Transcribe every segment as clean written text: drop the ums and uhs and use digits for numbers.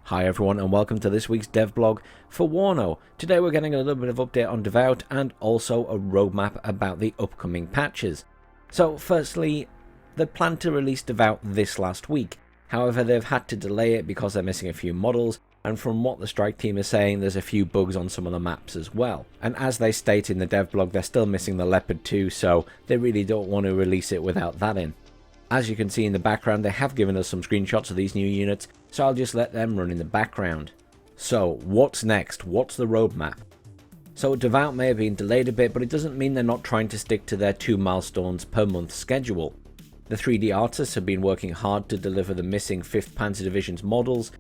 Hi everyone and welcome to this week's dev blog for WARNO. Today we're getting a little bit of update on Davout and also a roadmap about the upcoming patches. So firstly, they planned to release Davout this last week. However, they've had to delay it because they're missing a few models, and from what the strike team is saying, there's a few bugs on some of the maps as well. And as they state in the dev blog, they're still missing the Leopard 2, so they really don't want to release it without that in. As you can see in the background, they have given us some screenshots of these new units, so I'll just let them run in the background. So, what's next? What's the roadmap? So, Davout may have been delayed a bit, but it doesn't mean they're not trying to stick to their 2 milestones per month schedule. The 3D artists have been working hard to deliver the missing 5th Panzer Division's models.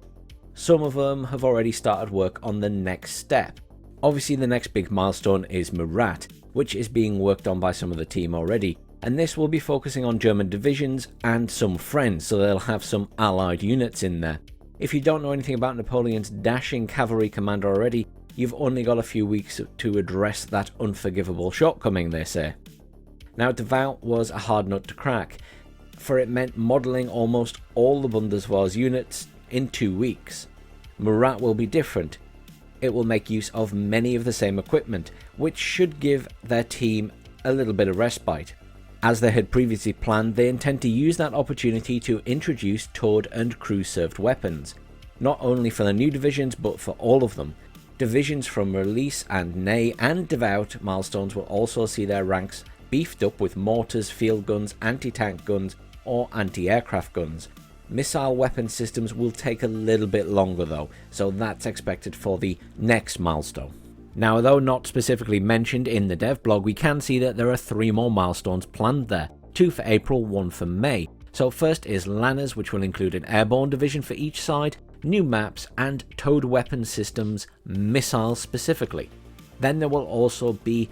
Some of them have already started work on the next step. Obviously, the next big milestone is Murat, which is being worked on by some of the team already. And this will be focusing on German divisions and some friends, so they'll have some allied units in there. If you don't know anything about Napoleon's dashing cavalry commander already, you've only got a few weeks to address that unforgivable shortcoming, they say. Now, Davout was a hard nut to crack, for it meant modelling almost all the Bundeswehr's units in 2 weeks. Murat will be different. It will make use of many of the same equipment, which should give their team a little bit of respite. As they had previously planned, they intend to use that opportunity to introduce towed and crew-served weapons, not only for the new divisions but for all of them. Divisions from Release and Ney and Davout milestones will also see their ranks beefed up with mortars, field guns, anti-tank guns or anti-aircraft guns. Missile weapon systems will take a little bit longer though, so that's expected for the next milestone. Now, though not specifically mentioned in the dev blog, we can see that there are 3 more milestones planned there, 2 for April, 1 for May. So first is Lanners, which will include an airborne division for each side, new maps and towed weapon systems, missiles specifically. Then there will also be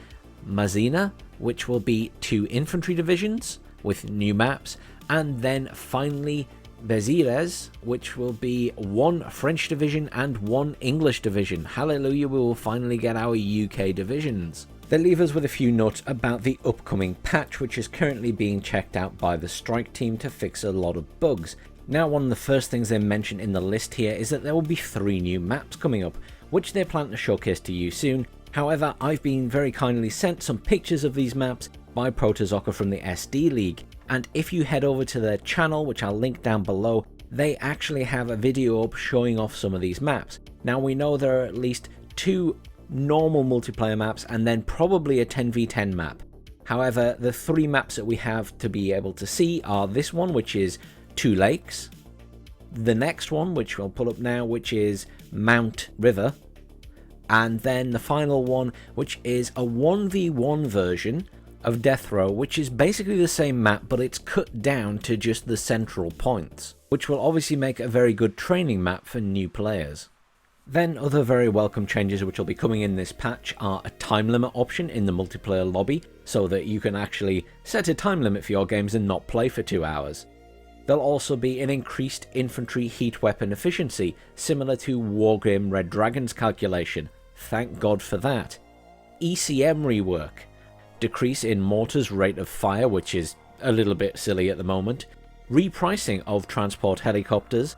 Mazina, which will be 2 infantry divisions with new maps, and then finally Béziers, which will be 1 French division and 1 English division. Hallelujah, we will finally get our UK divisions. They leave us with a few notes about the upcoming patch, which is currently being checked out by the strike team to fix a lot of bugs. Now, one of the first things they mention in the list here is that there will be 3 new maps coming up, which they plan to showcase to you soon. However, I've been very kindly sent some pictures of these maps by Protozocker from the SD League. And if you head over to their channel, which I'll link down below, they actually have a video up showing off some of these maps. Now, we know there are at least 2 normal multiplayer maps and then probably a 10v10 map. However, the 3 maps that we have to be able to see are this one, which is 2 lakes, the next one, which we'll pull up now, which is Mount River, and then the final one, which is a 1v1 version of Death Row, which is basically the same map, but it's cut down to just the central points, which will obviously make a very good training map for new players. Then other very welcome changes which will be coming in this patch are a time limit option in the multiplayer lobby, so that you can actually set a time limit for your games and not play for 2 hours. There'll also be an increased infantry heat weapon efficiency, similar to Wargame Red Dragon's calculation. Thank God for that. ECM rework. Decrease in mortars rate of fire, which is a little bit silly at the moment, repricing of transport helicopters,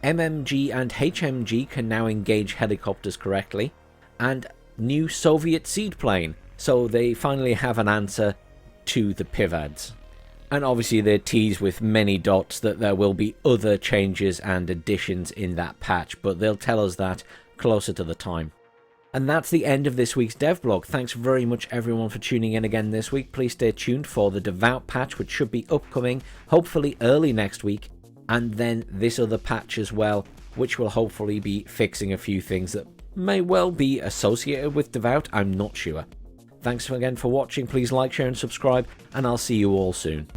MMG and HMG can now engage helicopters correctly, and new Soviet seedplane, so they finally have an answer to the PIVADs. And obviously they tease with many dots that there will be other changes and additions in that patch, but they'll tell us that closer to the time. And that's the end of this week's dev blog. Thanks very much everyone for tuning in again this week. Please stay tuned for the Davout patch, which should be upcoming hopefully early next week, and then this other patch as well, which will hopefully be fixing a few things that may well be associated with Davout. I'm not sure. Thanks again for watching. Please like, share and subscribe, and I'll see you all soon.